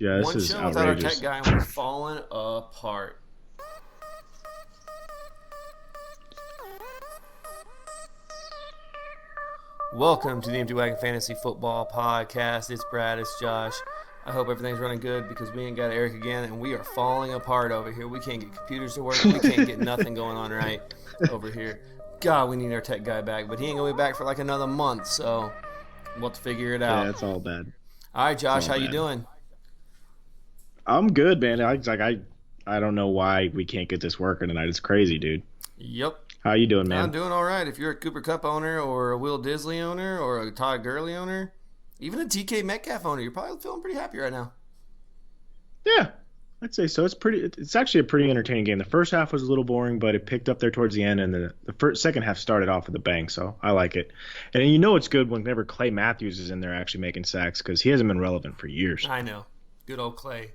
Yeah, this One is show without our tech outrageous. guy and we're falling apart. Welcome to the Empty Wagon Fantasy Football Podcast. It's Brad, it's Josh. I hope everything's running good because we ain't got Eric again and we are falling apart over here. We can't get computers to work. We can't get nothing going on right over here. God, we need our tech guy back, but he ain't gonna be back for like another month, so we'll have to figure it out. Yeah, it's all bad. All right, It's Josh, all how you bad. doing? I'm good, man. I don't know why we can't get this working tonight. It's crazy, dude. Yep. How you doing, I'm man? doing all right. If you're a Cooper Cup owner or a Will Disley owner or a Todd Gurley owner, even a DK Metcalf owner, you're probably feeling pretty happy right now. Yeah, I'd say so. It's actually a pretty entertaining game. The first half was a little boring, but it picked up there towards the end, and second half started off with a bang. So I like it. And you know it's good whenever Clay Matthews is in there actually making sacks because he hasn't been relevant for years. I know. Good old Clay.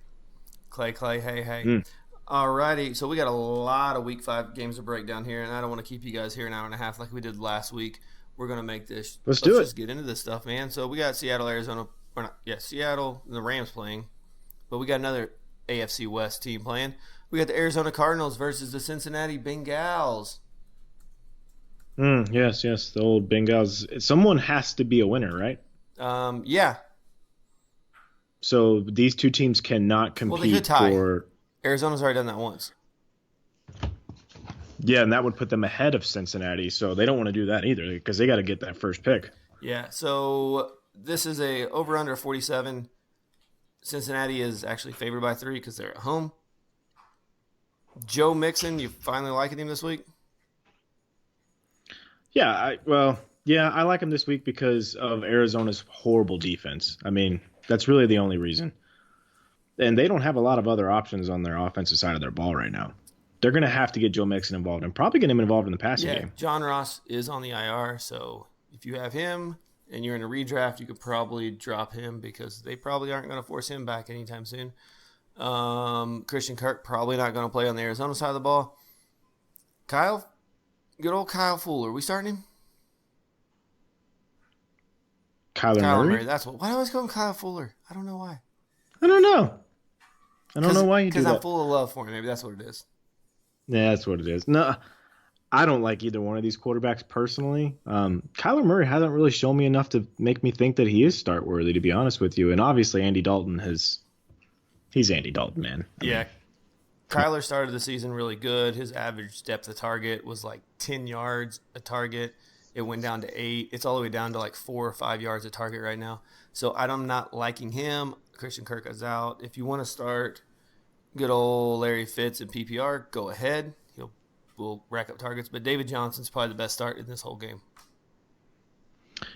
Clay, hey, hey. Mm. Alrighty, so we got a lot of Week 5 games to break down here, and I don't want to keep you guys here an hour and a half like we did last week. We're going to make this. Let's do it. Just get into this stuff, man. So we got Seattle, Arizona. Or not, yeah, Seattle and the Rams playing. But we got another AFC West team playing. We got the Arizona Cardinals versus the Cincinnati Bengals. Yes, the old Bengals. Someone has to be a winner, right? Yeah. So these two teams cannot Well, they could compete tie. for. Arizona's already done that once. Yeah, and that would put them ahead of Cincinnati, so they don't want to do that either because they got to get that first pick. Yeah, so this is a over-under 47. Cincinnati is actually favored by 3 because they're at home. Joe Mixon, you finally liking him this week? Yeah, I like him this week because of Arizona's horrible defense. I mean, that's really the only reason. And they don't have a lot of other options on their offensive side of their ball right now. They're going to have to get Joe Mixon involved and probably get him involved in the passing game. John Ross is on the IR, so if you have him and you're in a redraft, you could probably drop him because they probably aren't going to force him back anytime soon. Christian Kirk probably not going to play on the Arizona side of the ball. Good old Kyle Fuller. We starting him? Kyler Kyle Murray? Murray. That's what. Why do I always call him Kyle Fuller? I don't know why. I don't know. I don't know why you do Because I'm that. full of love for him. Maybe that's what it is. Yeah, that's what it is. No, I don't like either one of these quarterbacks personally. Kyler Murray hasn't really shown me enough to make me think that he is start worthy, to be honest with you. And obviously, Andy Dalton he's Andy Dalton, man. Yeah. Kyler started the season really good. His average depth of target was like 10 yards a target. It went down to 8. It's all the way down to like 4 or 5 yards a target right now. So I'm not liking him. Christian Kirk is out. If you want to start good old Larry Fitz in PPR, go ahead. Will rack up targets. But David Johnson's probably the best start in this whole game.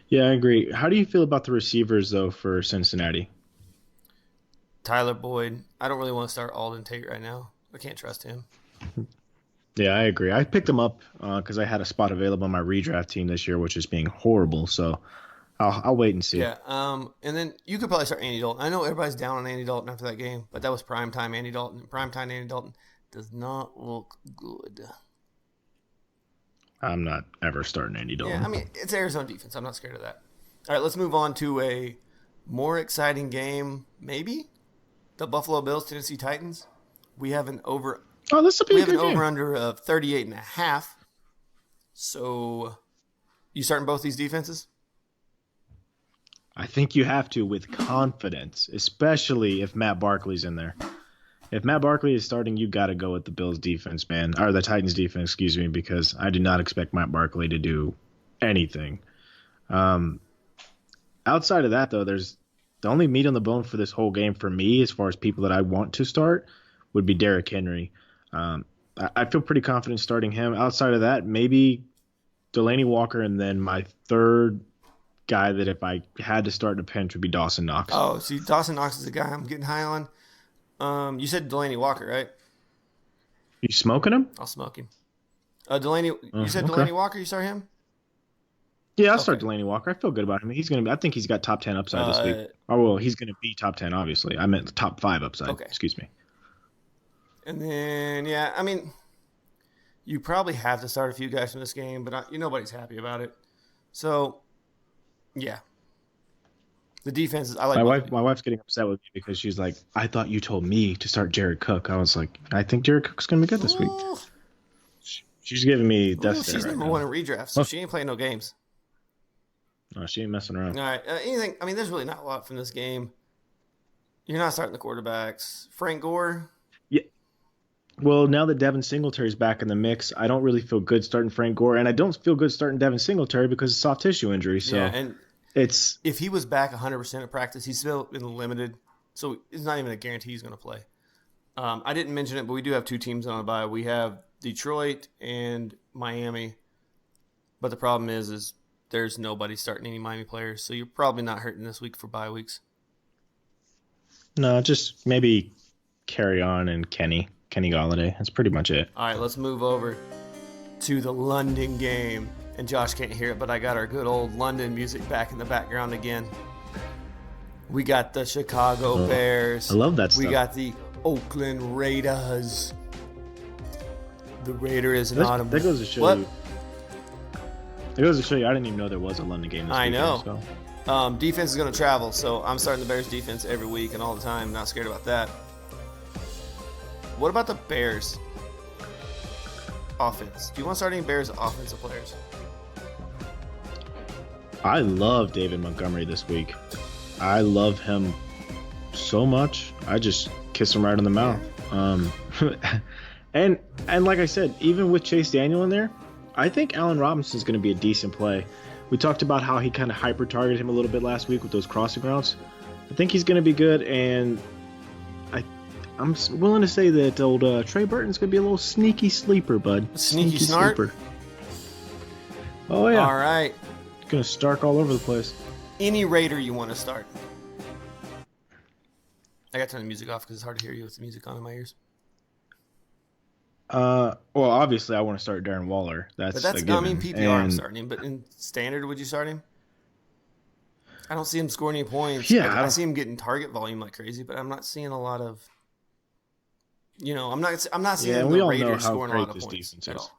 Yeah, I agree. How do you feel about the receivers, though, for Cincinnati? Tyler Boyd. I don't really want to start Alden Tate right now. I can't trust him. Yeah, I agree. I picked him up because I had a spot available on my redraft team this year, which is being horrible. So I'll wait and see. Yeah. And then you could probably start Andy Dalton. I know everybody's down on Andy Dalton after that game, but that was primetime Andy Dalton. Primetime Andy Dalton does not look good. I'm not ever starting Andy Dalton. Yeah, I mean, it's Arizona defense. I'm not scared of that. All right, let's move on to a more exciting game, maybe. The Buffalo Bills, Tennessee Titans. We have an over. Oh, this will be We a have an good game. over under of 38.5. So, you starting both these defenses? I think you have to with confidence, especially if Matt Barkley's in there. If Matt Barkley is starting, you got to go with the Bills defense, man, or the Titans defense, excuse me, because I do not expect Matt Barkley to do anything. Outside of that, though, there's the only meat on the bone for this whole game for me, as far as people that I want to start, would be Derrick Henry. I feel pretty confident starting him. Outside of that, maybe Delaney Walker, and then my third guy that if I had to start in a pinch would be Dawson Knox. Oh, see, Dawson Knox is a guy I'm getting high on. You said Delaney Walker, right? You smoking him? I'll smoke him. You said okay. Delaney Walker. You start him? Yeah, I'll start Delaney Walker. I feel good about him. I think he's got top 10 upside this week. Oh, well, he's going to be top 10, obviously. I meant top 5 upside. Okay. Excuse me. And then, yeah, I mean, you probably have to start a few guys from this game, but nobody's happy about it. So, yeah. The defenses, I like both. My wife's getting upset with me because she's like, I thought you told me to start Jared Cook. I was like, I think Jared Cook's gonna be good this week. Ooh, She's giving me death stare she's right number now. one in redraft, so she ain't playing no games. No, she ain't messing around. All right, anything? I mean, there's really not a lot from this game. You're not starting the quarterbacks. Frank Gore. Yeah. Well, now that Devin Singletary's back in the mix, I don't really feel good starting Frank Gore, and I don't feel good starting Devin Singletary because of soft tissue injury. So Yeah, and it's if he was back 100% of practice, he's still been limited, so it's not even a guarantee he's going to play. I didn't mention it, but we do have two teams on a bye. We have Detroit and Miami, but the problem is there's nobody starting any Miami players, so you're probably not hurting this week for bye weeks. no, just maybe carry on and Kenny Galladay. That's pretty much it. All right, let's move over to the London game. And Josh can't hear it, but I got our good old London music back in the background again. We got the Chicago Bears. I love that stuff. We got the Oakland Raiders. The Raider is not a... That goes to show you. It goes to show you I didn't even know there was a London game this weekend. I know. So. Defense is going to travel, so I'm starting the Bears defense every week and all the time. Not scared about that. What about the Bears offense? Do you want to start any Bears offensive players? I love David Montgomery this week. I love him so much. I just kiss him right in the mouth. And like I said, even with Chase Daniel in there, I think Allen Robinson's going to be a decent play. We talked about how he kind of hyper-targeted him a little bit last week with those crossing routes. I think he's going to be good, and I'm willing to say that old Trey Burton's going to be a little sneaky sleeper, bud. Sneaky snart? Sleeper. Oh, yeah. All right. Going to Stark all over the place. Any Raider you want to start? I got to turn the music off because it's hard to hear you with the music on in my ears. Well, obviously, I want to start Darren Waller. That's a given. I mean, PPR, I'm starting him. But in standard, would you start him? I don't see him scoring any points. Yeah, I see him getting target volume like crazy, but I'm not seeing a lot of. I'm not seeing the Raiders scoring a lot of points at all.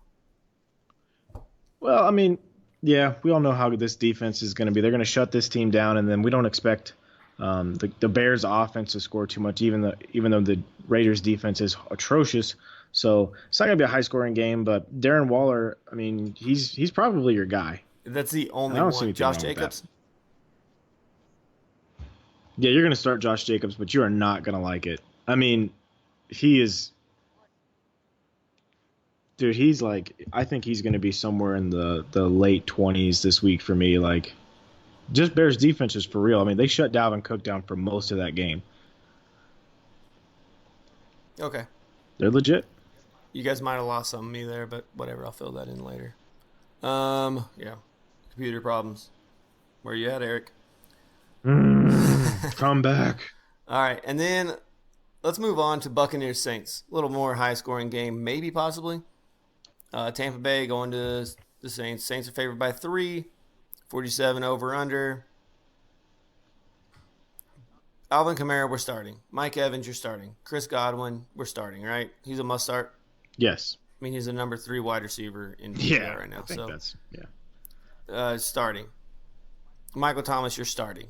Well, I mean, yeah, we all know how this defense is going to be. They're going to shut this team down, and then we don't expect the Bears' offense to score too much, even though the Raiders' defense is atrocious. So it's not going to be a high-scoring game. But Darren Waller, I mean, he's probably your guy. That's the only one. Josh Jacobs. Yeah, you're going to start Josh Jacobs, but you are not going to like it. I mean, he is. Dude, he's like, I think he's going to be somewhere in the late 20s this week for me. Like, just Bears defense is for real. I mean, they shut Dalvin Cook down for most of that game. Okay. They're legit. You guys might have lost some of me there, but whatever. I'll fill that in later. Yeah. Computer problems. Where you at, Eric? Come back. All right, and then let's move on to Buccaneers Saints. A little more high-scoring game, maybe, possibly. Tampa Bay going to the Saints. Saints are favored by 3, 47 over/under. Alvin Kamara, we're starting. Mike Evans, you're starting. Chris Godwin, we're starting, right? He's a must-start. Yes. I mean, he's a number 3 wide receiver in PPR right now. I think so that's starting. Michael Thomas, you're starting.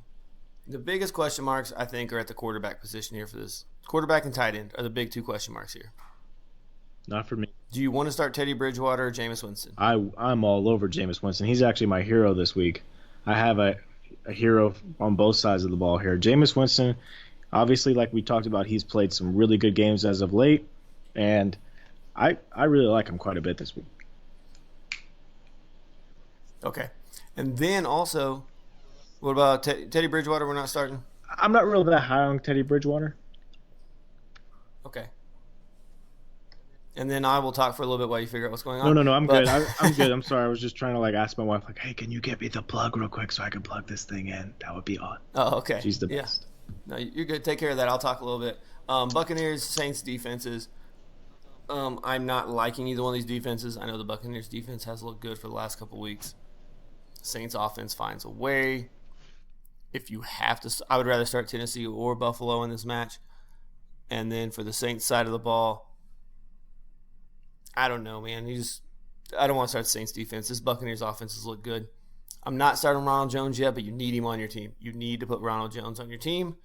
The biggest question marks, I think, are at the quarterback position here for this. Quarterback and tight end are the big 2 question marks here. Not for me. Do you want to start Teddy Bridgewater or Jameis Winston? I'm all over Jameis Winston. He's actually my hero this week. I have a hero on both sides of the ball here. Jameis Winston, obviously, like we talked about, he's played some really good games as of late, and I really like him quite a bit this week. Okay. And then also, what about Teddy Bridgewater? We're not starting? I'm not really that high on Teddy Bridgewater. Okay. And then I will talk for a little bit while you figure out what's going on. No, I'm good. I'm good. I'm sorry. I was just trying to ask my wife, hey, can you get me the plug real quick so I can plug this thing in? That would be odd. Oh, okay. She's the best. No, you're good. Take care of that. I'll talk a little bit. Buccaneers, Saints defenses. I'm not liking either one of these defenses. I know the Buccaneers defense has looked good for the last couple weeks. Saints offense finds a way. If you have to, I would rather start Tennessee or Buffalo in this match. And then for the Saints side of the ball, I don't know, man. I don't want to start the Saints defense. This Buccaneers offense has looked good. I'm not starting Ronald Jones yet, but you need him on your team. You need to put Ronald Jones on your team.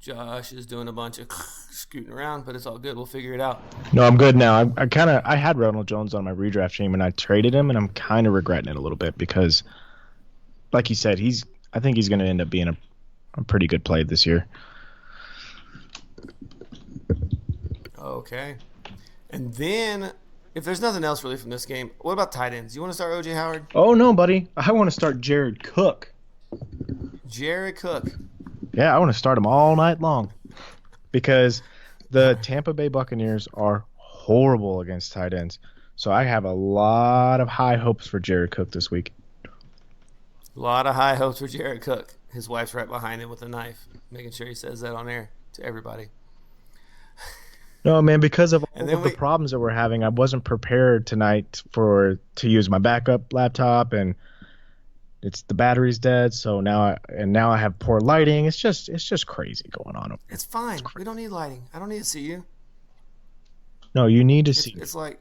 Josh is doing a bunch of scooting around, but it's all good. We'll figure it out. No, I'm good now. I had Ronald Jones on my redraft team and I traded him, and I'm kind of regretting it a little bit because, like you said, I think he's going to end up being a pretty good play this year. Okay. And then, if there's nothing else really from this game, what about tight ends? You want to start O.J. Howard? Oh, no, buddy. I want to start Jared Cook. Jared Cook. Yeah, I want to start him all night long because the Tampa Bay Buccaneers are horrible against tight ends. So I have a lot of high hopes for Jared Cook this week. A lot of high hopes for Jared Cook. His wife's right behind him with a knife, making sure he says that on air to everybody. No, man, because of all of the problems that we're having, I wasn't prepared tonight to use my backup laptop, and the battery's dead. So now I have poor lighting. It's just crazy going on. It's fine. We don't need lighting. I don't need to see you. No, you need to see. It's like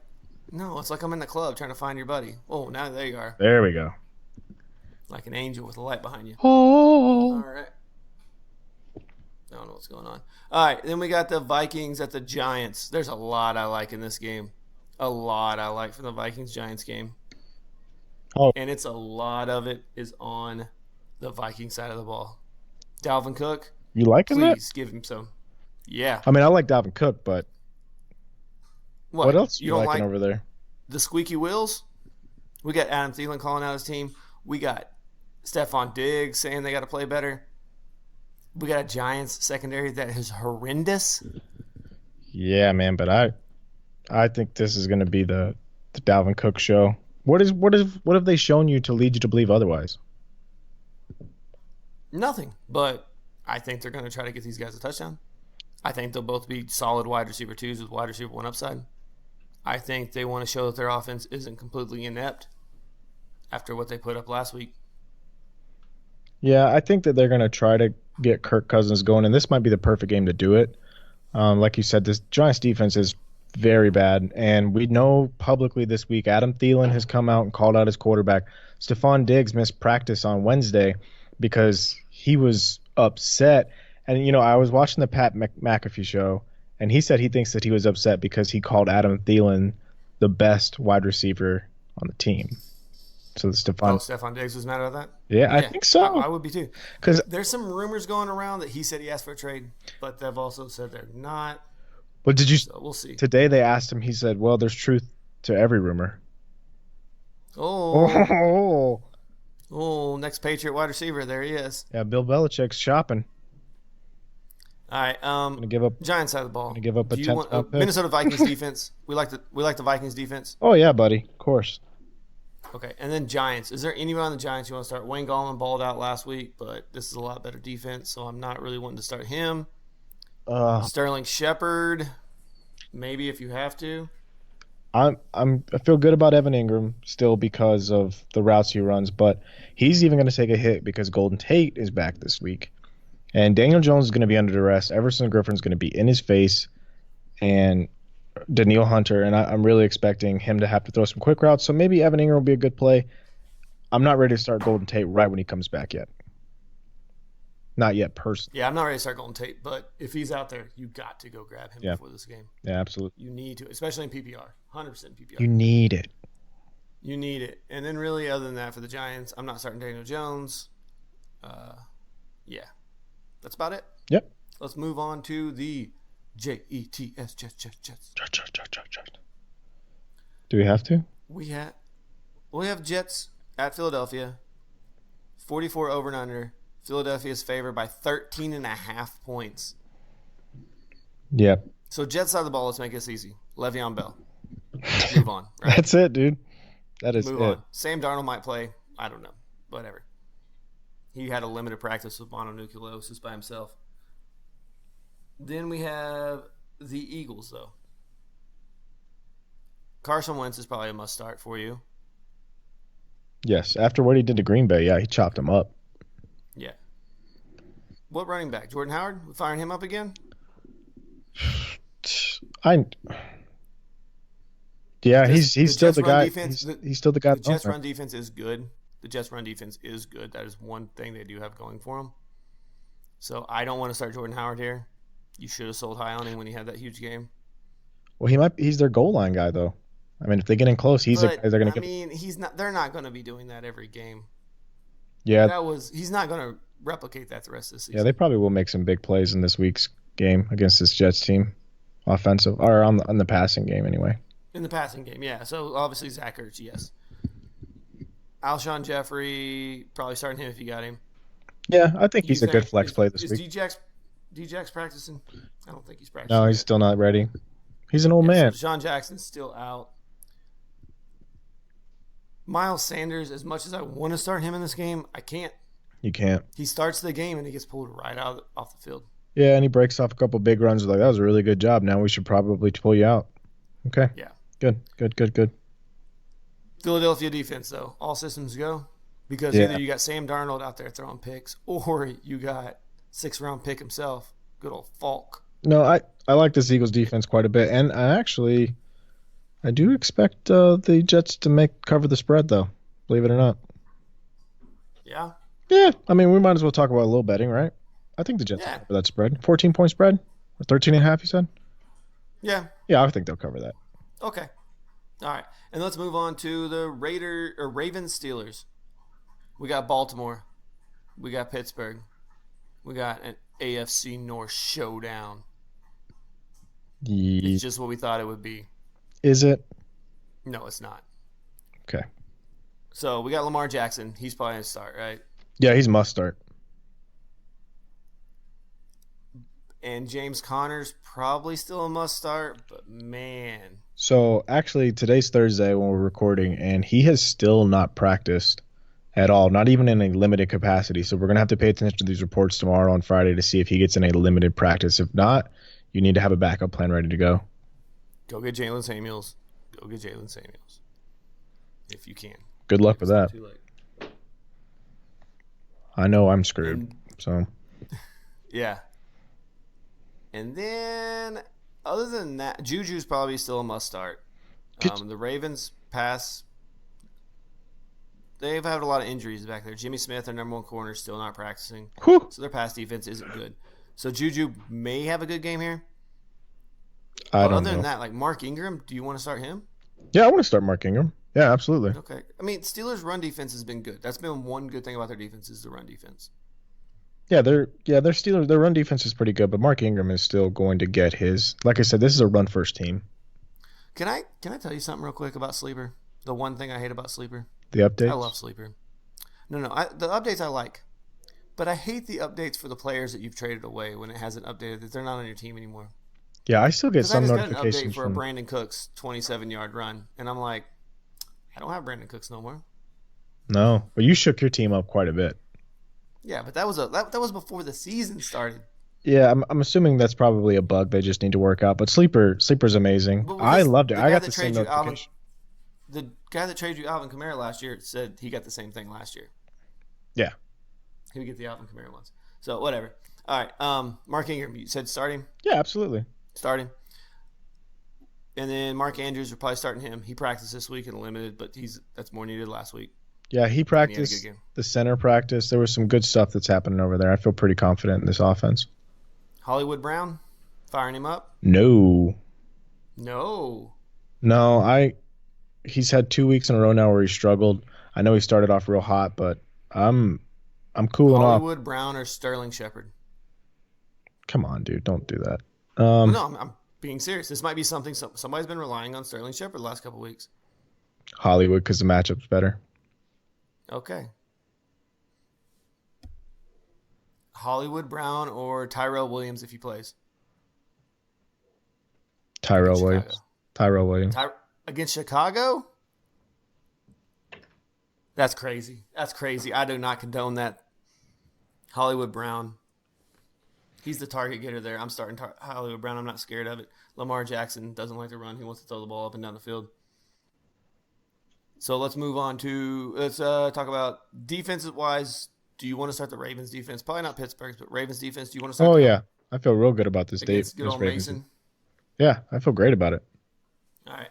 I'm in the club trying to find your buddy. Oh, now there you are. There we go. Like an angel with a light behind you. Oh. All right. I don't know what's going on. All right, then we got the Vikings at the Giants. There's a lot I like in this game. A lot I like from the Vikings-Giants game. Oh. And a lot of it is on the Viking side of the ball. Dalvin Cook. You liking that? Please give him some. Yeah. I mean, I like Dalvin Cook, but what else you liking over there? The squeaky wheels? We got Adam Thielen calling out his team. We got Stephon Diggs saying they got to play better. We got a Giants secondary that is horrendous. Yeah, man, but I think this is going to be the Dalvin Cook show. What have they shown you to lead you to believe otherwise? Nothing, but I think they're going to try to get these guys a touchdown. I think they'll both be solid wide receiver twos with wide receiver one upside. I think they want to show that their offense isn't completely inept after what they put up last week. Yeah, I think that they're going to try to get Kirk Cousins going, and this might be the perfect game to do it. Like you said, this Giants defense is very bad, and we know publicly this week Adam Thielen has come out and called out his quarterback. Stephon Diggs missed practice on Wednesday because he was upset. And, I was watching the Pat McAfee show, and he said he thinks that he was upset because he called Adam Thielen the best wide receiver on the team. So Stephon Diggs was mad about that? Yeah, I think so. I would be too. Because there's some rumors going around that he said he asked for a trade, but they've also said they're not. But so we'll see. Today they asked him, he said, well, there's truth to every rumor. Oh, next Patriot wide receiver. There he is. Yeah, Bill Belichick's shopping. All right. Gonna give up Giants side of the ball. Gonna give up a 10th pick. Minnesota Vikings defense. We like the Vikings defense. Oh yeah, buddy. Of course. Okay, and then Giants. Is there anyone on the Giants you want to start? Wayne Gallman balled out last week, but this is a lot better defense, so I'm not really wanting to start him. Sterling Shepard, maybe if you have to. I feel good about Evan Ingram still because of the routes he runs, but he's even going to take a hit because Golden Tate is back this week, and Daniel Jones is going to be under duress. Everson Griffin is going to be in his face, and Daniil Hunter, and I'm really expecting him to have to throw some quick routes. So maybe Evan Ingram will be a good play. I'm not ready to start Golden Tate right when he comes back yet. Not yet, personally. Yeah, I'm not ready to start Golden Tate, but if he's out there, you got to go grab him before this game. Yeah, absolutely. You need to, especially in PPR, 100% PPR. You need it. You need it. And then really, other than that, for the Giants, I'm not starting Daniel Jones. Yeah, that's about it. Yep. Let's move on to the Jets. Jets. Do we have to? We have Jets at Philadelphia. 44 over and under. Philadelphia is favored by 13.5 points. Yep. So Jets side of the ball, let's make this easy. Le'Veon Bell. Move on. Right? That's it, dude. That is Move it. on. Sam Darnold might play. I don't know. Whatever. He had a limited practice with mononucleosis by himself. Then we have the Eagles, though. Carson Wentz is probably a must start for you. Yes. After what he did to Green Bay, yeah, he chopped him up. Yeah. What running back? Jordan Howard? We firing him up again? Yeah, he's still the guy. Defense, he's still the guy. The Jets' run defense is good. the Jets' run defense is good. That is one thing they do have going for them. So I don't want to start Jordan Howard here. You should have sold high on him when he had that huge game. Well, he's their goal line guy though. I mean, if they get in close, he's the guy they're going to get. I mean, he's not. They're not going to be doing that every game. Yeah, He's not going to replicate that the rest of the season. Yeah, they probably will make some big plays in this week's game against this Jets team, offensive or on the passing game anyway. In the passing game, yeah. So obviously Zach Ertz, yes. Alshon Jeffrey, probably starting him if you got him. Yeah, I think he's a good flex play this week. Is D-Jax practicing? I don't think he's practicing. No, he's still not ready. He's an old man. So Deshaun Jackson's still out. Miles Sanders, as much as I want to start him in this game, I can't. You can't. He starts the game and he gets pulled right out off the field. Yeah, and he breaks off a couple big runs. Like, that was a really good job. Now we should probably pull you out. Okay. Yeah. Good. Philadelphia defense, though. All systems go. Because either you got Sam Darnold out there throwing picks or you got 6th-round pick himself, good old Falk. No, I like this Eagles defense quite a bit. And I do expect the Jets to cover the spread, though. Believe it or not. Yeah? Yeah. I mean, we might as well talk about a little betting, right? I think the Jets will cover that spread. 14-point spread? Or 13.5, you said? Yeah. Yeah, I think they'll cover that. Okay. All right. And let's move on to the Ravens Steelers. We got Baltimore. We got Pittsburgh. We got an AFC North showdown. It's just what we thought it would be. Is it? No, it's not. Okay. So we got Lamar Jackson. He's probably going to start, right? Yeah, he's must start. And James Conner's probably still a must start, but man. So actually, today's Thursday when we're recording, and he has still not practiced at all, not even in a limited capacity. So we're going to have to pay attention to these reports tomorrow on Friday to see if he gets in a limited practice. If not, you need to have a backup plan ready to go. Go get Jalen Samuels. If you can. Good luck with that. Too late. I know I'm screwed. So. Yeah. And then, other than that, Juju's probably still a must start. The Ravens pass. They've had a lot of injuries back there. Jimmy Smith, their number one corner, is still not practicing. Whew. So their pass defense isn't good. So Juju may have a good game here. I don't know. Other than that, like Mark Ingram, do you want to start him? Yeah, I want to start Mark Ingram. Yeah, absolutely. Okay. I mean, Steelers' run defense has been good. That's been one good thing about their defense is the run defense. Yeah, their Steelers, their run defense is pretty good, but Mark Ingram is still going to get his. Like I said, this is a run first team. Can I tell you something real quick about Sleeper? The one thing I hate about Sleeper. The updates. I love Sleeper. No, the updates I like, but I hate the updates for the players that you've traded away when it hasn't updated that they're not on your team anymore. Yeah, I still get some notifications. I just got an update for a Brandon Cooks 27-yard run, and I'm like, I don't have Brandon Cooks no more. No, but you shook your team up quite a bit. Yeah, but that was before the season started. Yeah, I'm assuming that's probably a bug they just need to work out. But Sleeper's amazing. I loved it. I got the same notification. The guy that traded you Alvin Kamara last year said he got the same thing last year. Yeah. He would get the Alvin Kamara ones. So whatever. All right. Mark Ingram, you said start him? Yeah, absolutely. Start him. And then Mark Andrews, we're probably starting him. He practiced this week in limited, but that's more needed last week. Yeah, he practiced the center practice. There was some good stuff that's happening over there. I feel pretty confident in this offense. Hollywood Brown, firing him up? No. He's had 2 weeks in a row now where he struggled. I know he started off real hot, but I'm cooling off. Hollywood Brown or Sterling Shepard? Come on, dude, don't do that. No, I'm being serious. This might be something somebody's been relying on Sterling Shepard the last couple of weeks. Hollywood, because the matchup's better. Okay. Hollywood Brown or Tyrell Williams if he plays? Tyrell Williams. Against Chicago? That's crazy. I do not condone that. Hollywood Brown. He's the target getter there. I'm starting Hollywood Brown. I'm not scared of it. Lamar Jackson doesn't like to run. He wants to throw the ball up and down the field. So let's move on let's talk about defensive-wise. Do you want to start the Ravens defense? Probably not Pittsburgh's, but Ravens defense. Do you want to start? Oh, yeah. I feel real good about this Good old Ravens. Mason. Yeah, I feel great about it. All right.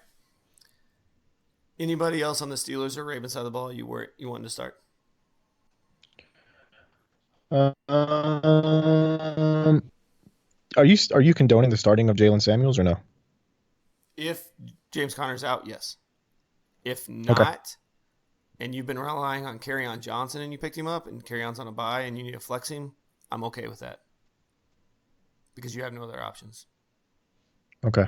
Anybody else on the Steelers or Ravens side of the ball you wanted to start? Um, are you condoning the starting of Jalen Samuels or no? If James Conner's out, yes. If Okay. not, and you've been relying on on Johnson and you picked him up and On's on a bye and you need to flex him, I'm okay with that because you have no other options. Okay.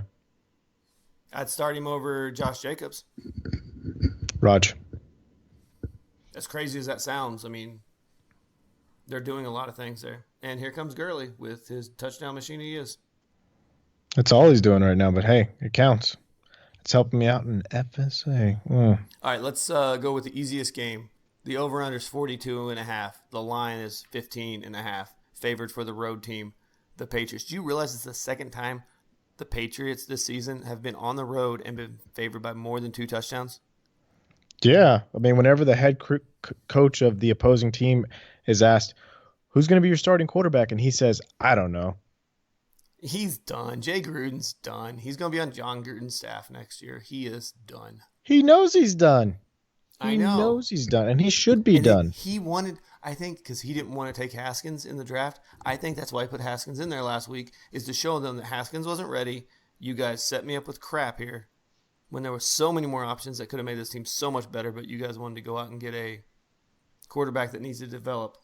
I'd start him over Josh Jacobs. Raj. As crazy as that sounds, I mean, they're doing a lot of things there. And here comes Gurley with his touchdown machine he is. That's all he's doing right now, but hey, it counts. It's helping me out in FSA. All right, let's go with the easiest game. The over-under is 42.5. The line is 15.5. Favored for the road team, the Patriots. Do you realize it's the second time the Patriots this season have been on the road and been favored by more than 2 touchdowns? Yeah. I mean, whenever the head coach of the opposing team is asked, who's going to be your starting quarterback? And he says, I don't know. He's done. Jay Gruden's done. He's going to be on John Gruden's staff next year. He is done. He knows he's done. I He know. knows he's done, and he should be And done. he wanted, I think, because he didn't want to take Haskins in the draft. I think that's why he put Haskins in there last week, is to show them that Haskins wasn't ready. You guys set me up with crap here when there were so many more options that could have made this team so much better, but you guys wanted to go out and get a quarterback that needs to develop.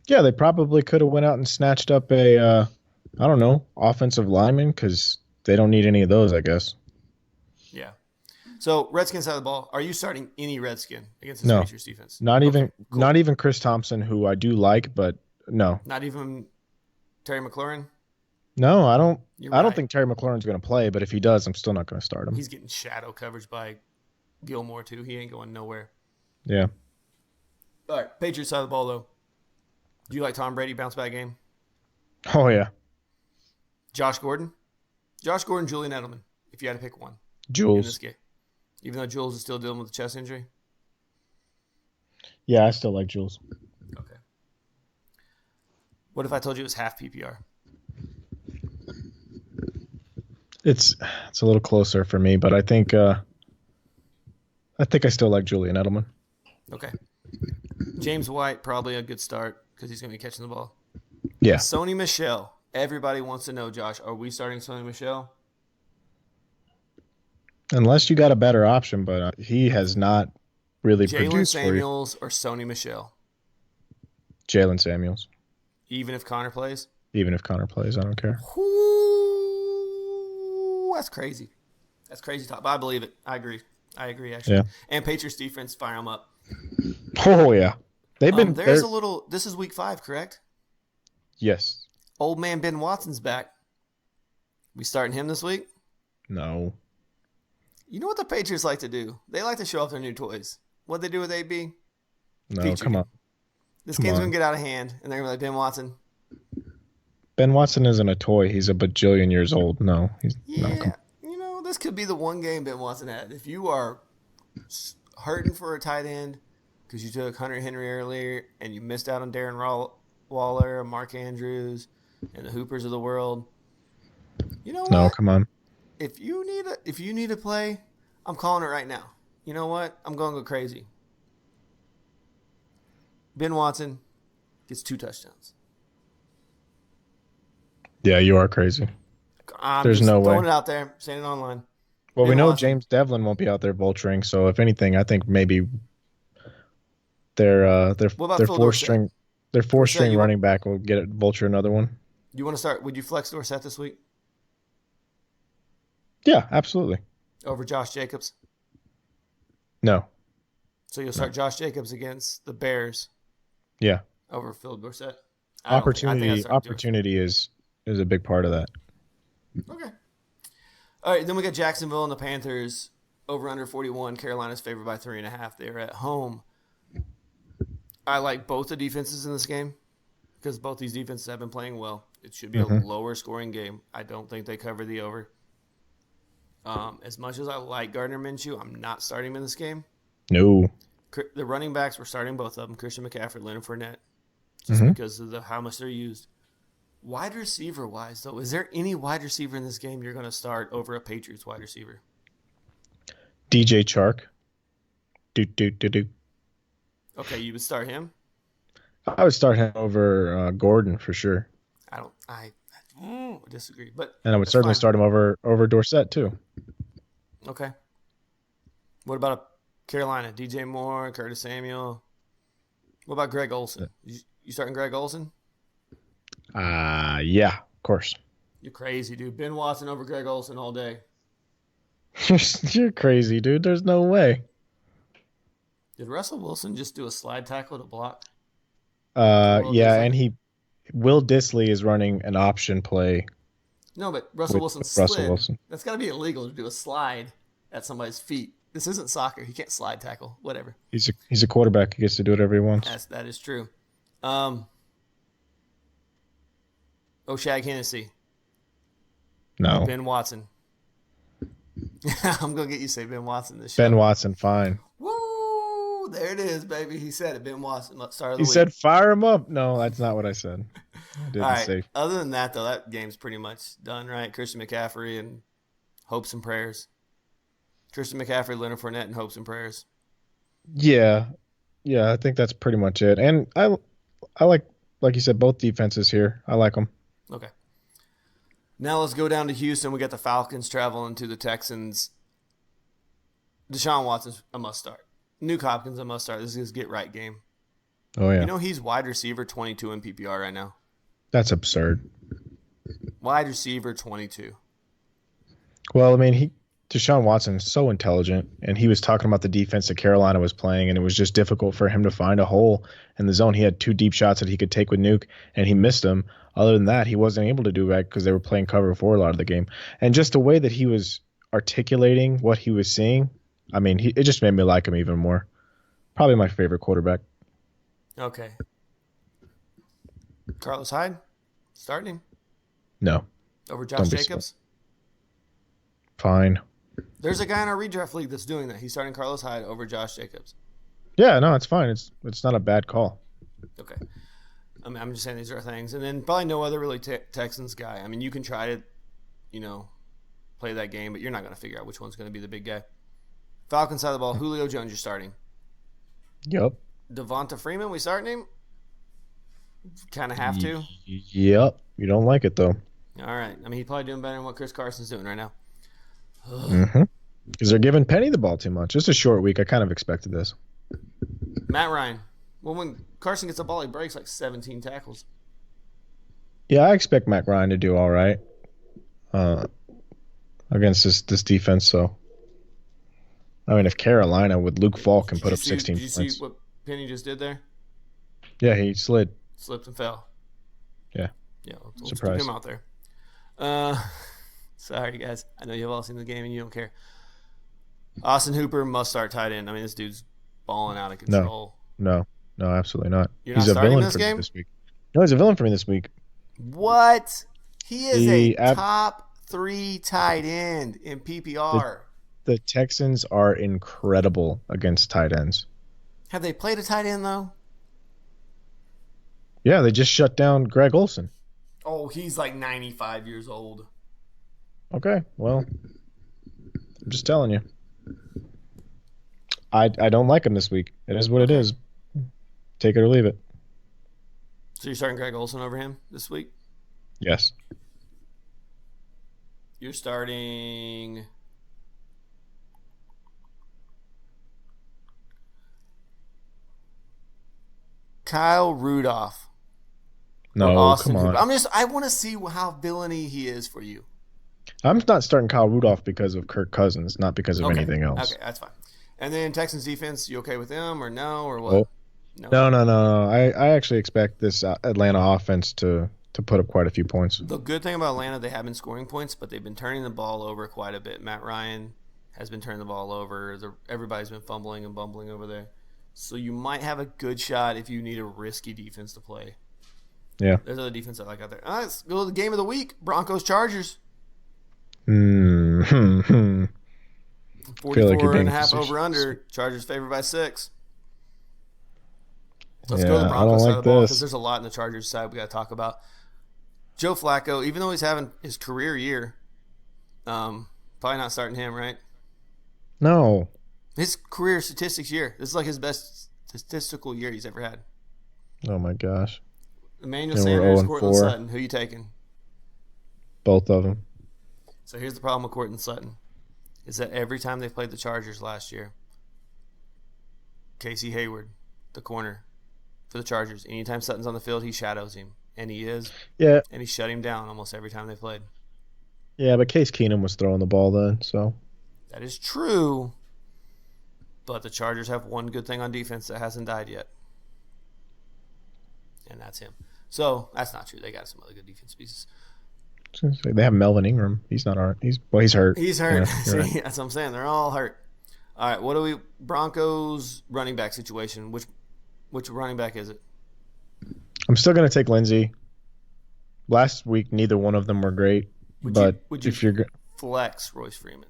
Yeah, they probably could have went out and snatched up a, I don't know, offensive lineman because they don't need any of those, I guess. Yeah. So Redskins side of the ball. Are you starting any Redskin against this No, Patriots defense? not Okay, even cool. not even Chris Thompson, who I do like, but no, Not even Terry McLaurin. no, I don't. You're I don't right. think Terry McLaurin's going to play, but if he does, I'm still not going to start him. He's getting shadow coverage by Gilmore too. He ain't going nowhere. Yeah. All right, Patriots side of the ball though. Do you like Tom Brady bounce back game? Oh yeah, Josh Gordon, Julian Edelman. If you had to pick one in this Jules. game, even though Jules is still dealing with a chest injury. Yeah, I still like Jules. Okay. What if I told you it was half PPR? It's a little closer for me, but I think I still like Julian Edelman. Okay. James White probably a good start because he's going to be catching the ball. Yeah. Sony Michel. Everybody wants to know, Josh. Are we starting Sony Michel? Unless you got a better option, but he has not really Jalen produced for you. Samuels or Sony Michel? Jalen Samuels, Even if Connor plays? even if Connor plays, I don't care. Ooh, that's crazy. That's crazy talk. But I believe it. I agree. Actually. Yeah. And Patriots defense, fire them up. Oh yeah, they've been There's there. a little. This is week 5, correct? Yes. Old man Ben Watson's back. We starting him this week? No. You know what the Patriots like to do? They like to show off their new toys. What they do with AB? No. Feature Come game. on. This Come game's on. gonna get out of hand, and they're gonna be like Ben Watson. Ben Watson isn't a toy. He's a bajillion years old. No. He's no. Come Yeah, this could be the one game Ben Watson had. If you are hurting for a tight end because you took Hunter Henry earlier and you missed out on Darren Waller, Mark Andrews, and the Hoopers of the world, you know No. what? Come on. If you need a play, I'm calling it right now. You know what? I'm going to go crazy. Ben Watson gets 2 touchdowns. Yeah, you are crazy. I'm There's just no way. throwing it out there, saying it online. Well, we Ben know Watson. James Devlin won't be out there vulturing, so if anything, I think maybe their uh their What about their Phil four Dorsett? string their four Dorsett, string running back will get it vulture another one. you want to start? Would you flex Dorsett this week Yeah, absolutely. over Josh Jacobs? No. So you'll No. start Josh Jacobs against the Bears Yeah. over Phil Dorsett. I don't think. I think I Opportunity start doing. opportunity is a big part of that. Okay. All right. Then we got Jacksonville and the Panthers over under 41. Carolina's favored by 3.5. They're at home. I like both the defenses in this game because both these defenses have been playing well. It should be a Mhm. lower scoring game. I don't think they cover the over. As much as I like Gardner Minshew, I'm not starting him in this game. No. The running backs, we're starting both of them, Christian McCaffrey, Leonard Fournette, just Mhm. because of how much they're used. Wide receiver wise, though, is there any wide receiver in this game you're going to start over a Patriots wide receiver? DJ Chark. Do do do do. Okay, you would start him. I would start him over Gordon for sure, I disagree, but and I would that's certainly fine. start him over Dorsett too. Okay. What about Carolina? DJ Moore, Curtis Samuel. What about Greg Olson? You starting Greg Olson? Yeah, of course. You're crazy, dude. Ben Watson over Greg Olson all day. You're crazy, dude. There's no way. Did Russell Wilson just do a slide tackle to block for Will Yeah, Disley? and Will Disley is running an option play No, but Russell with Wilson Russell slid. Wilson. That's got to be illegal to do a slide at somebody's feet. This isn't soccer. He can't slide tackle. Whatever. He's a quarterback. He gets to do whatever he wants. That is true. Um, Shag Hennessy or No, Ben Watson. I'm gonna get you to say Ben Watson this Ben show. Watson, fine. Woo! There it is, baby. He said it. Ben Watson, start of He the week. said fire him up. No, that's not what I said. I All didn't right. say. Other than that, though, that game's pretty much done, right? Christian McCaffrey and hopes and prayers. Christian McCaffrey, Leonard Fournette, and hopes and prayers. Yeah, yeah. I think that's pretty much it. And I like you said, both defenses here. I like them. Okay. Now let's go down to Houston. We got the Falcons traveling to the Texans. Deshaun Watson's a must start. Nuke Hopkins a must start. This is his get right game. Oh yeah, You know he's wide receiver 22 in PPR right now. that's absurd. Wide receiver 22. Well, I mean, Deshaun Watson is so intelligent, and he was talking about the defense that Carolina was playing, and it was just difficult for him to find a hole in the zone. He had two deep shots that he could take with Nuke, and he missed them. Other than that, he wasn't able to do that because they were playing cover for a lot of the game. And just the way that he was articulating what he was seeing, I mean, it just made me like him even more. Probably my favorite quarterback. Okay. Carlos Hyde, starting him No, over Josh don't be smart. Jacobs. Fine. There's a guy in our redraft league that's doing that. He's starting Carlos Hyde over Josh Jacobs. Yeah, no, it's fine. It's not a bad call. Okay. I'm just saying these are things. And then probably no other really Texans guy. I mean, you can try to, play that game, but you're not going to figure out which one's going to be the big guy. Falcons side of the ball, Julio Jones, you're starting. Yep. Devonta Freeman, we starting him? Kind of have to. Yep. You don't like it though. All right. I mean, he's probably doing better than what Chris Carson's doing right now. Mm-hmm. Because they're giving Penny the ball too much. It's a short week. I kind of expected this. Matt Ryan. Well, when Carson gets the ball, he breaks like 17 tackles. Yeah, I expect Matt Ryan to do all right against this defense. So, I mean, if Carolina with Luke Falk can put up 16 Did you points, see what Penny just did there? yeah, he slid. Slipped and fell. Yeah, Yeah, let's keep surprise. him out there. Sorry, guys. I know you've all seen the game and you don't care. Austin Hooper must start tight end. I mean, this dude's balling out of control. No, absolutely not. You're He's not a starting villain this for me game? this week. No, he's a villain for me this week. What? He is The top 3 tight end in PPR. The Texans are incredible against tight ends. Have they played a tight end, though? Yeah, they just shut down Greg Olson. Oh, he's like 95 years old. Okay, well, I'm just telling you. I don't like him this week. It is what it is. Take it or leave it. So you're starting Greg Olson over him this week? Yes. You're starting Kyle Rudolph. No, or Austin come on. Hooper. I want to see how villainy he is for you. I'm not starting Kyle Rudolph because of Kirk Cousins, not because of anything else. Okay, that's fine. And then Texans defense, you okay with them or no or what? Oh. No. I actually expect this Atlanta offense to put up quite a few points. The good thing about Atlanta, they have been scoring points, but they've been turning the ball over quite a bit. Matt Ryan has been turning the ball over. Everybody's been fumbling and bumbling over there. So you might have a good shot if you need a risky defense to play. Yeah. There's other defense I like out there. All right, let's go to the game of the week. Broncos-Chargers. Mm-hmm. 44 and a half over under. Chargers favored by 6. Let's go to the Broncos side of the ball because there's a lot in the Chargers side we got to talk about. Joe Flacco, even though he's having his career year, probably not starting him, right? No. His career statistics year. This is like his best statistical year he's ever had. Oh my gosh. Emmanuel And we're 0 Sanders, and Cortland 4, Sutton. Who you taking? both of them. So here's the problem with Cortland Sutton is that every time they played the Chargers last year, Casey Hayward, the corner for the Chargers, anytime Sutton's on the field, he shadows him. And he is. Yeah, And he shut him down almost every time they played. yeah, but Case Keenum was throwing the ball then, so That is true. But the Chargers have one good thing on defense that hasn't died yet. And that's him. So that's not true. They got some other good defense pieces. they have Melvin Ingram. He's not hurt. He's hurt. He's hurt. Yeah, See, right. that's what I'm saying. They're all hurt. All right, what do we Broncos running back situation? Which running back is it? I'm still gonna take Lindsey. Last week, neither one of them were great, Would you if you're, flex Royce Freeman?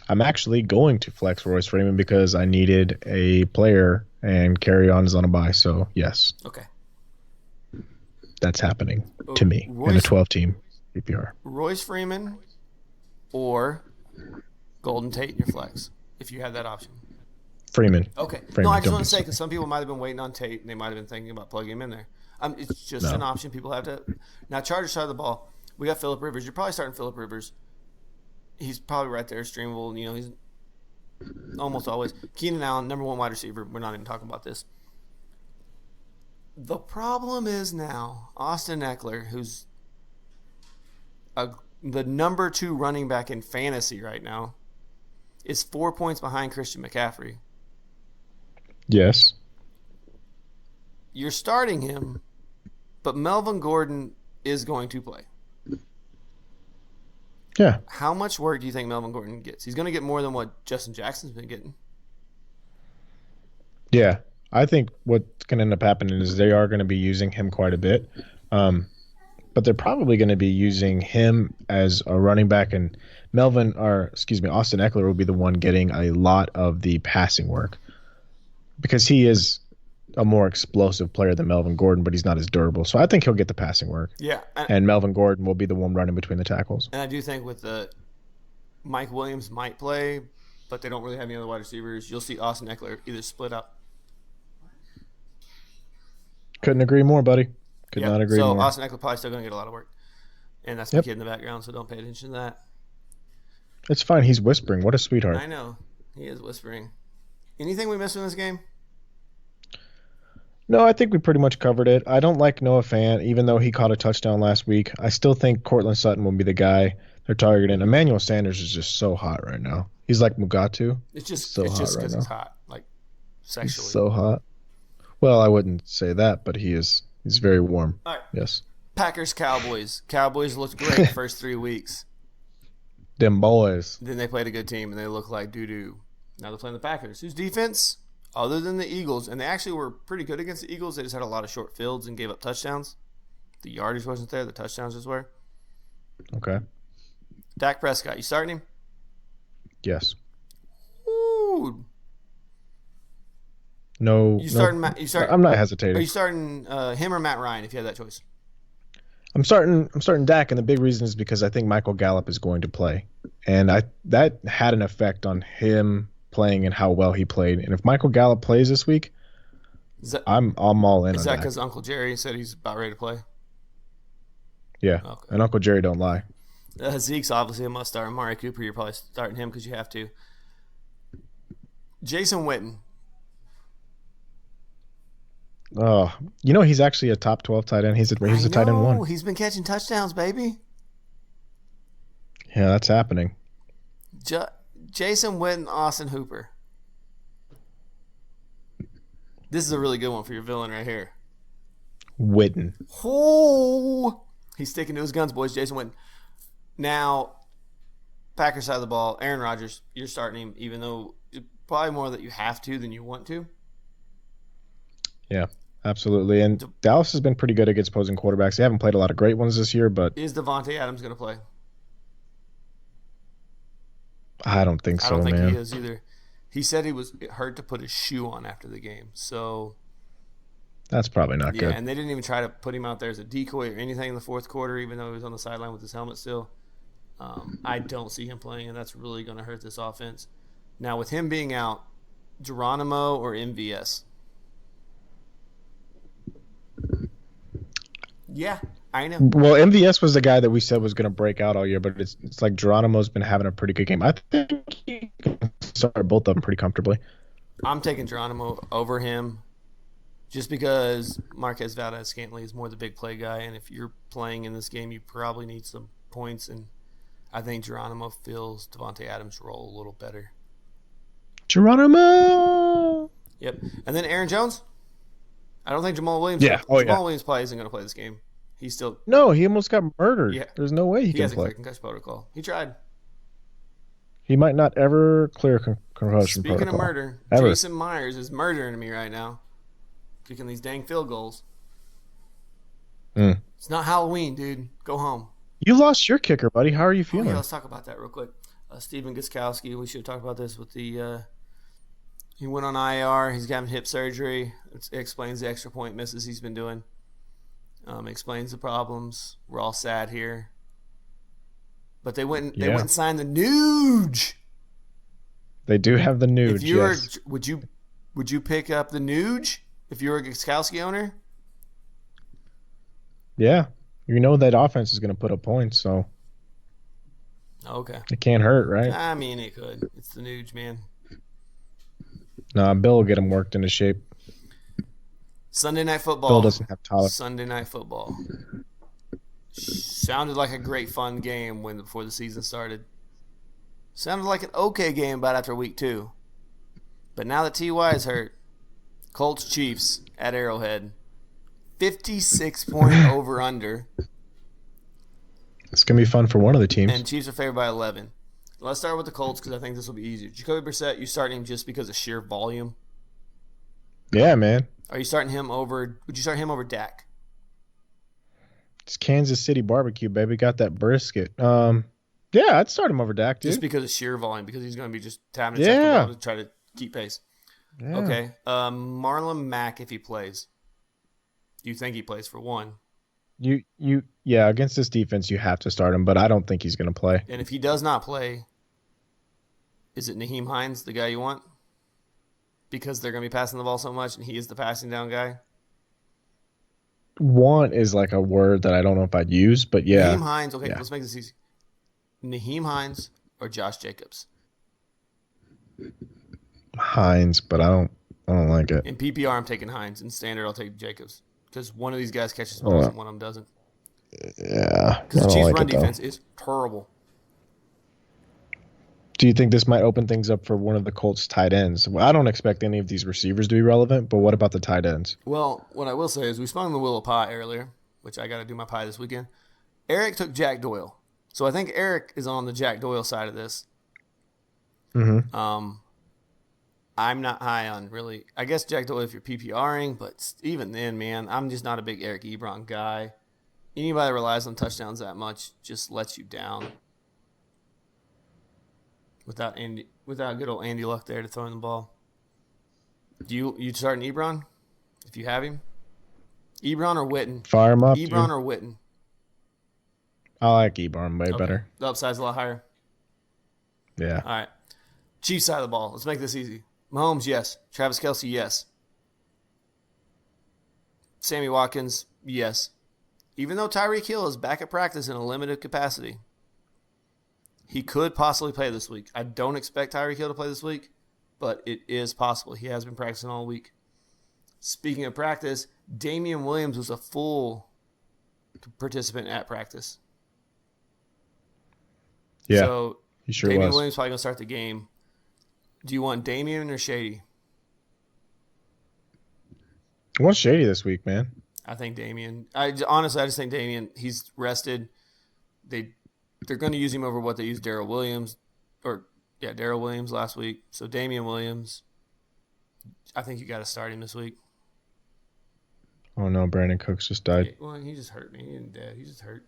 I'm actually going to flex Royce Freeman because I needed a player, and Carry On is on a bye. So yes, Okay. that's happening to me in a 12-team PPR. Royce Freeman or Golden Tate in your flex, if you have that option. Freeman. Okay. Freeman, No, I just don't want be to say silly. because some people might have been waiting on Tate and they might have been thinking about plugging him in there. It's just No. an option people have to. Now, Chargers side of the ball, we got Phillip Rivers. You're probably starting Phillip Rivers. He's probably right there, streamable. You know, he's almost always. Keenan Allen, number one wide receiver. We're not even talking about this. The problem is now Austin Eckler, who's the number 2 running back in fantasy right now, is 4 points behind Christian McCaffrey. Yes. You're starting him, but Melvin Gordon is going to play. Yeah. How much work do you think Melvin Gordon gets? He's going to get more than what Justin Jackson's been getting. Yeah. I think what's going to end up happening is they are going to be using him quite a bit. But they're probably going to be using him as a running back, and Austin Eckler will be the one getting a lot of the passing work because he is a more explosive player than Melvin Gordon, but he's not as durable. So I think he'll get the passing work. Yeah. And Melvin Gordon will be the one running between the tackles. And I do think with the Mike Williams might play, but they don't really have any other wide receivers. You'll see Austin Eckler either split up. Couldn't agree more, buddy. Could Yep. not agree so more. Austin Eckler probably still going to get a lot of work. And that's my Yep. kid in the background, so don't pay attention to that. It's fine. He's whispering. What a sweetheart. I know. He is whispering. Anything we missed in this game? No, I think we pretty much covered it. I don't like Noah Fant, even though he caught a touchdown last week. I still think Cortland Sutton will be the guy they're targeting. Emmanuel Sanders is just so hot right now. He's like Mugatu. It's just So it's hot just right because now. it's hot, like He's sexually. so hot. Well, I wouldn't say that, but he is. He's very warm. All right. Yes. Packers Cowboys. Cowboys looked great the first 3 weeks. Them boys. Then they played a good team and they look like doo doo. Now they're playing the Packers, whose defense, other than the Eagles, and they actually were pretty good against the Eagles. They just had a lot of short fields and gave up touchdowns. The yardage wasn't there. The touchdowns just were. Okay. Dak Prescott, you starting him? Yes. Ooh. No. You no- starting? I'm not Are hesitating. you starting him or Matt Ryan if you had that choice? I'm starting Dak, and the big reason is because I think Michael Gallup is going to play, and that had an effect on him playing and how well he played. And if Michael Gallup plays this week, Is that I'm all in is on that that. because Uncle Jerry said he's about ready to play? Yeah, Okay. and Uncle Jerry don't lie. Zeke's obviously a must start. Amari Cooper, you're probably starting him because you have to. Jason Witten. Oh, he's actually a top 12 tight end. He's a tight end one. He's been catching touchdowns, baby. Yeah, that's happening. Jason Witten, Austin Hooper. This is a really good one for your villain right here. Witten. Oh, he's sticking to his guns, boys. Jason Witten. Now, Packers side of the ball, Aaron Rodgers, you're starting him, even though it's probably more that you have to than you want to. Yeah, absolutely. And Dallas has been pretty good against opposing quarterbacks. They haven't played a lot of great ones this year, but Is Devontae Adams going to play? I don't think I so, don't think man. he is either. He said he was hurt to put his shoe on after the game. So, That's probably not yeah, good. and they didn't even try to put him out there as a decoy or anything in the fourth quarter, even though he was on the sideline with his helmet still. I don't see him playing, and that's really going to hurt this offense. Now, with him being out, Geronimo or MVS? Yeah, I know. Well, MVS was the guy that we said was going to break out all year, but it's like Geronimo's been having a pretty good game. I think he can start both of them pretty comfortably. I'm taking Geronimo over him just because Marquez Valdez-Scantling is more the big play guy, and if you're playing in this game, you probably need some points, and I think Geronimo fills Devontae Adams' role a little better. Geronimo! Yep. And then Aaron Jones? I don't think Jamal Williams. Yeah. Jamal Williams probably isn't going to play this game. He's still. No, he almost got murdered. Yeah. There's no way he can has play. A clear concussion protocol. He tried. He might not ever clear concussion Speaking protocol. of murder, ever. Jason Myers is murdering me right now, kicking these dang field goals. It's not Halloween, dude. Go home. You lost your kicker, buddy. How are you feeling? Yeah, let's talk about that real quick. Steven Gostkowski, we should talk about this with the. He went on IR. He's having hip surgery. It explains the extra point misses he's been doing. Explains the problems. We're all sad here. But they went and signed the Nuge. They do have the Nuge. If you yes. would you pick up the Nuge if you were a Gostkowski owner? Yeah, you know that offense is going to put up points, so okay, it can't hurt, right? I mean, it could. It's the Nuge, man. No, Bill will get him worked into shape. Sunday Night Football. Bill doesn't have tolerance. Sunday Night Football. Sounded like a great fun game before the season started. Sounded like an okay game about after week 2. But now that T.Y. is hurt, Colts Chiefs at Arrowhead. 56-point over-under. It's going to be fun for one of the teams. And Chiefs are favored by 11. Let's start with the Colts because I think this will be easier. Jacoby Brissett, you starting him just because of sheer volume? Yeah, man. Are you starting him over – would you start him over Dak? It's Kansas City barbecue, baby. Got that brisket. Yeah, I'd start him over Dak, dude. Just because of sheer volume, because he's going to be just tapping the ball to try to keep pace. Yeah. Okay. Marlon Mack, if he plays. Do you think he plays for one? Yeah, against this defense, you have to start him, but I don't think he's going to play. And if he does not play, is it Nyheim Hines, the guy you want? Because they're going to be passing the ball so much, and he is the passing down guy? Want is like a word that I don't know if I'd use, but yeah. Nyheim Hines, okay, let's make this easy. Nyheim Hines or Josh Jacobs? Hines, but I don't like it. In PPR, I'm taking Hines. In standard, I'll take Jacobs. Because one of these guys catches balls and one of them doesn't. Yeah. Because the Chiefs' run defense is terrible. Do you think this might open things up for one of the Colts' tight ends? Well, I don't expect any of these receivers to be relevant, but what about the tight ends? Well, what I will say is we spun the wheel of pie earlier, which I got to do my pie this weekend. Eric took Jack Doyle. So I think Eric is on the Jack Doyle side of this. Mm-hmm. I'm not high on really. I guess Jack Doyle if you're PPRing, but even then, man, I'm just not a big Eric Ebron guy. Anybody that relies on touchdowns that much just lets you down. Without good old Andy Luck there to throw in the ball. You starting Ebron if you have him? Ebron or Witten? Fire him up. Ebron or Witten? I like Ebron way better. The upside's a lot higher. Yeah. All right. Chiefs side of the ball. Let's make this easy. Mahomes, yes. Travis Kelce, yes. Sammy Watkins, yes. Even though Tyreek Hill is back at practice in a limited capacity, he could possibly play this week. I don't expect Tyreek Hill to play this week, but it is possible. He has been practicing all week. Speaking of practice, Damian Williams was a full participant at practice. Yeah, so he sure Damian was. Williams probably going to start the game. Do you want Damian or Shady? I want Shady this week, man. I think Damian. Honestly, I just think Damian, he's rested. They're going to use him over what they used Darrell Williams. Darrell Williams last week. So Damian Williams, I think you got to start him this week. Oh, no, Brandon Cooks just died. Well, he just hurt me. He isn't dead. He just hurt.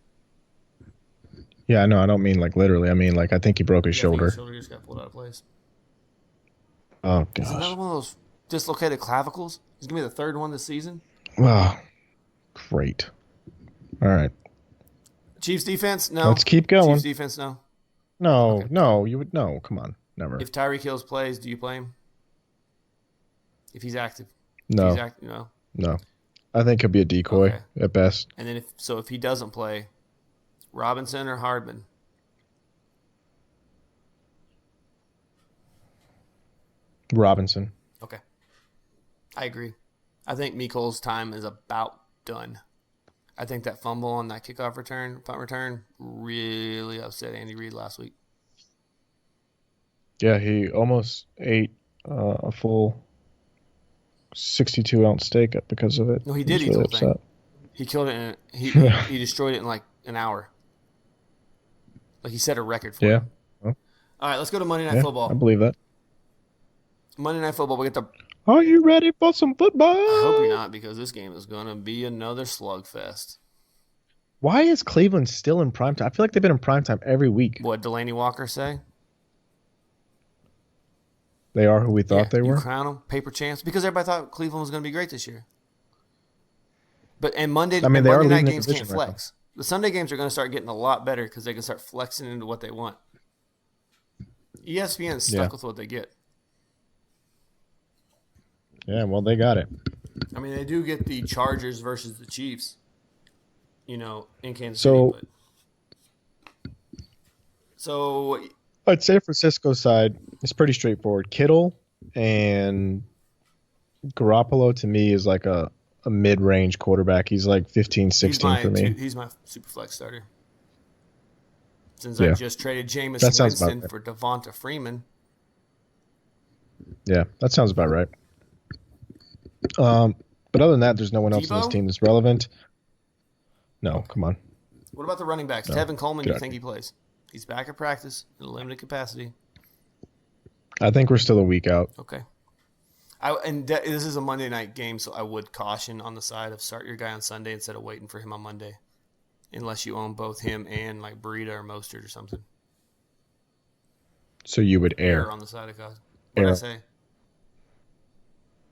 Yeah, no, I don't mean like literally. I mean like I think he broke his shoulder. His shoulder just got pulled out of place. Oh, gosh. It's another one of those dislocated clavicles. He's going to be the third one this season. Oh, great. All right. Chiefs defense? No. Let's keep going. Chiefs defense? No. No, Okay. no, you would no. Come on, never. If Tyreek Hill plays, do you play him? If he's active? No. If he's active, no. No. I think he'll be a decoy Okay. at best. And then if he doesn't play, Robinson or Hardman? Robinson. Okay. I agree. I think Mekol's time is about done. I think that fumble on that punt return, really upset Andy Reid last week. Yeah, he almost ate a full 62-ounce steak because of it. No, he He did was eat the really whole thing. upset. He killed it. He destroyed it in like an hour. Like he set a record for Yeah. it. Well, All right, let's go to Monday Night yeah, I Football. believe that. Monday Night Football. We get the. Are you ready for some football? I hope you're not, because this game is going to be another slugfest. Why is Cleveland still in primetime? I feel like they've been in primetime every week. What Delaney Walker say? They are who we thought they You were. crown them paper champs because everybody thought Cleveland was going to be great this year. Monday they are Monday leading night the games can't division right flex. The Sunday games are going to start getting a lot better because they can start flexing into what they want. ESPN's stuck with what they get. Yeah, well, they got it. I mean, they do get the Chargers versus the Chiefs, in Kansas So- City. So I'd say Francisco's side is pretty straightforward. Kittle and Garoppolo to me is like a mid-range quarterback. He's like 15, 16 for me. he's my super flex starter. Since Yeah. I just traded Jameis That sounds about Winston right. for Devonta Freeman. Yeah, that sounds about right. But other than that, there's no one else on this Debo? team that's relevant. No, come on. What about the running backs? No. Tevin Coleman, Get do you out. think he plays? He's back at practice in a limited capacity. I think we're still a week out. Okay. This is a Monday night game, so I would caution on the side of start your guy on Sunday instead of waiting for him on Monday, unless you own both him and like Breida or Mostert or something. So you would Error err. on the side of God. What did I Error. say?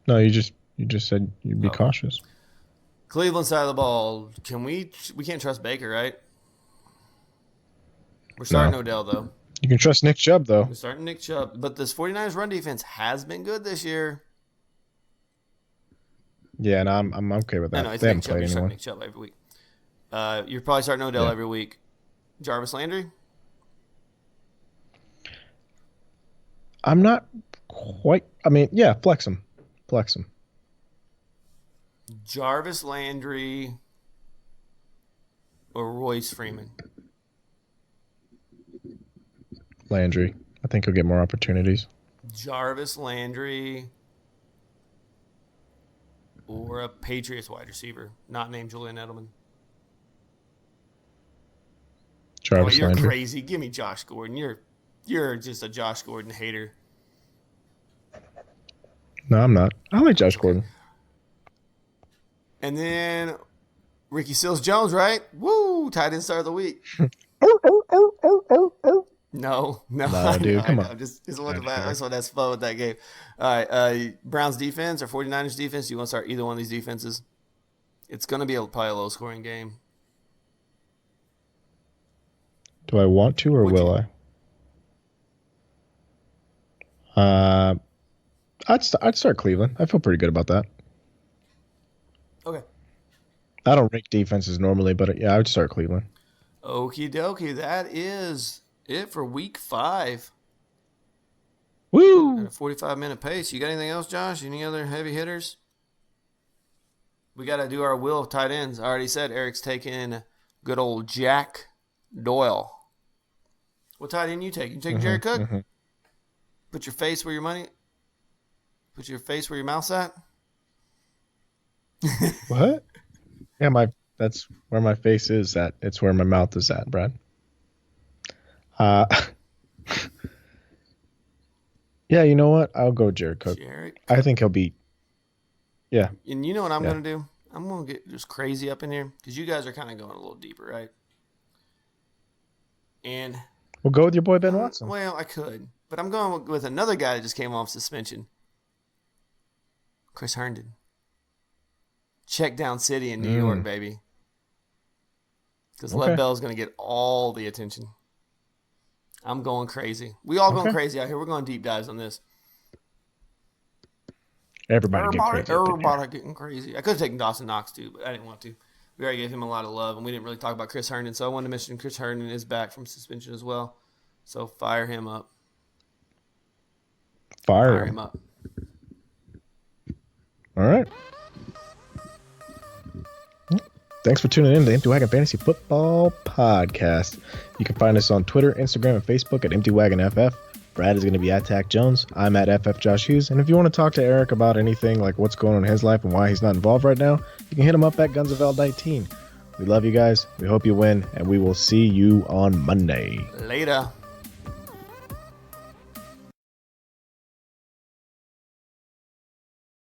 No, you just said you'd be Okay. cautious. Cleveland side of the ball. We can't trust Baker, right? We're starting Odell though. You can trust Nick Chubb though. We're starting Nick Chubb, but this 49ers run defense has been good this year. Yeah, and I'm okay with I that. know it's They Nick haven't Chubb. played You're starting anyone. Nick Chubb every week. You're probably starting Odell Yeah. every week. Jarvis Landry. I'm not quite. I mean, yeah, flex him. Jarvis Landry or Royce Freeman. Landry. I think he'll get more opportunities. Jarvis Landry or a Patriots wide receiver, not named Julian Edelman. Jarvis You're Landry. crazy. Give me Josh Gordon. You're just a Josh Gordon hater. No, I'm not. I like Josh Gordon. And then Ricky Seals-Jones, right? Woo! Tight end star of the week. No, No, dude, come on. I just want to have fun with that game. All right, Browns defense or 49ers defense? Do you want to start either one of these defenses? It's going to be probably a low-scoring game. Do I want to or Would will you? I? I'd start Cleveland. I feel pretty good about that. Okay. I don't rank defenses normally, but yeah, I would start Cleveland. Okie dokie. That is it for week 5 at Woo! a 45-minute pace. You got anything else, Josh? Any other heavy hitters? We got to do our wheel of tight ends. I already said Eric's taking good old Jack Doyle. What tight end you take? You take Jared Cook? Put your face where your money. Put your face where your mouth's at. What? Yeah, that's where my face is at. It's where my mouth is at, Brad. Yeah, you know what? I'll go Jared Cook. Jared. I think he'll beat. Yeah. And you know what I'm Yeah. going to do? I'm going to get just crazy up in here because you guys are kind of going a little deeper, right? And We'll go with your boy Ben Watson. well, I could, but I'm going with another guy that just came off suspension. Chris Herndon. Check down city in New York, baby. Because Okay. Lev Bell's going to get all the attention. I'm going crazy. We all going Okay. crazy out here. We're going deep dives on this. Everybody get crazy. Everybody getting crazy. I could have taken Dawson Knox too, but I didn't want to. We already gave him a lot of love, and we didn't really talk about Chris Herndon, so I wanted to mention Chris Herndon is back from suspension as well. So fire him up. Fire him up. All right. Thanks for tuning in to the Empty Wagon Fantasy Football Podcast. You can find us on Twitter, Instagram, and Facebook at Empty Wagon FF. Brad is going to be at Tack Jones. I'm at FF Josh Hughes. And if you want to talk to Eric about anything like what's going on in his life and why he's not involved right now, you can hit him up at Gunzavel19. We love you guys. We hope you win, and we will see you on Monday. Later.